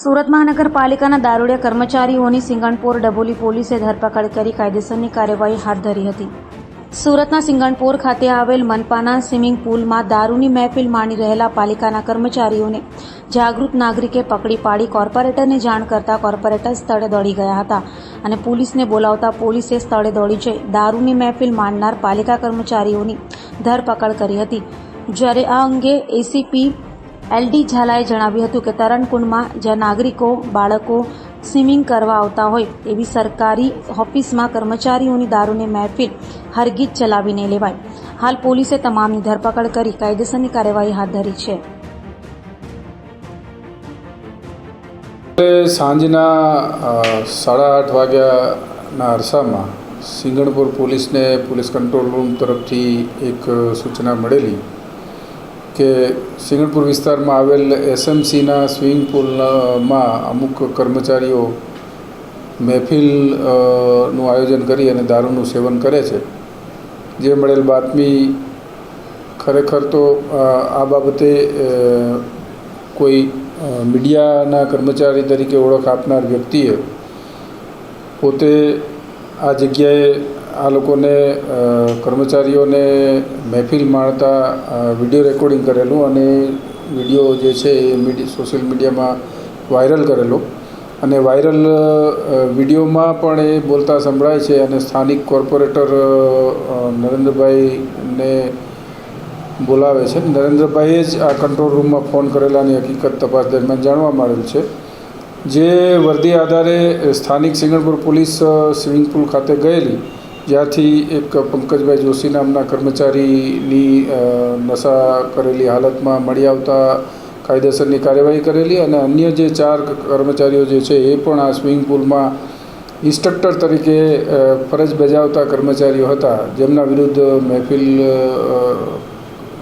સુરત મહાનગરપાલિકાના દારૂડિયા કર્મચારીઓની સિંગણપોર ડભોલી પોલીસે ધરપકડ કરી કાયદેસરની કાર્યવાહી હાથ ધરી હતી. સુરતના સિંગણપોર ખાતે આવેલ મનપાના સ્વિમિંગ પુલમાં દારૂની મહેફિલ માણી રહેલા પાલિકાના કર્મચારીઓને જાગૃત નાગરિકે પકડી પાડી કોર્પોરેટરને જાણ કરતા કોર્પોરેટર સ્થળે દોડી ગયા હતા અને પોલીસને બોલાવતા પોલીસે સ્થળે દોડી જઈ દારૂની મહેફિલ માણનાર પાલિકા કર્મચારીઓની ધરપકડ કરી હતી. જ્યારે આ અંગે એસીપી એલડી ઝાલાએ જણાવ્યું હતું કે તરણકુંડમાં જ્યાં નાગરિકો બાળકો સ્વિમિંગ કરવા આવતા હોય એવી સરકારી ઓફિસમાં કર્મચારીઓની દારૂની મહેફિલ હરગીજ ચલાવી નહીં લેવાય. હાલ પોલીસે તમામની ધરપકડ કરી કાયદેસરની કાર્યવાહી હાથ ધરી છે. સાંજના 8:30 વાગ્યાના અરસામાં સિંગણપુર પોલીસને પોલીસ કંટ્રોલ રૂમ તરફથી એક સૂચના મળેલી કે સિંગણપુર વિસ્તારમાં આવેલ એસએમસીના સ્વિમિંગ પુલમાં અમુક કર્મચારીઓ મહેફિલનું આયોજન કરી અને દારૂનું સેવન કરે છે. જે મળેલ બાતમી ખરેખર તો આ બાબતે કોઈ મીડિયાના કર્મચારી તરીકે ઓળખ આપનાર વ્યક્તિએ પોતે આ જગ્યાએ આ લોકોને કર્મચારીઓને મહેફિલ માણતા વિડીયો રેકોર્ડિંગ કરેલું અને વિડીયો જે છે એ સોશિયલ મીડિયામાં વાયરલ કરેલો અને વાયરલ વિડીયોમાં પણ એ બોલતા સંભળાય છે અને સ્થાનિક કોર્પોરેટર નરેન્દ્રભાઈને બોલાવે છે. નરેન્દ્રભાઈએ જ આ કંટ્રોલ રૂમમાં ફોન કરેલાની હકીકત તપાસ દરમિયાન જાણવા મળેલ છે. જે વર્દી આધારે સ્થાનિક સિંગણપુર પોલીસ સ્વિમિંગ પુલ ખાતે ગયેલી, જ્યાંથી એક પંકજભાઈ જોશી નામના કર્મચારીની નશા કરેલી હાલતમાં મળી આવતા કાયદેસરની કાર્યવાહી કરેલી અને અન્ય જે 4 કર્મચારીઓ જે છે એ પણ આ સ્વિમિંગ પુલમાં ઇન્સ્ટ્રક્ટર તરીકે ફરજ બજાવતા કર્મચારીઓ હતા, જેમના વિરુદ્ધ મહેફિલ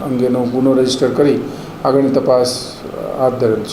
અંગેનો ગુનો રજીસ્ટર કરી આગળની તપાસ હાથ ધરેલ છે.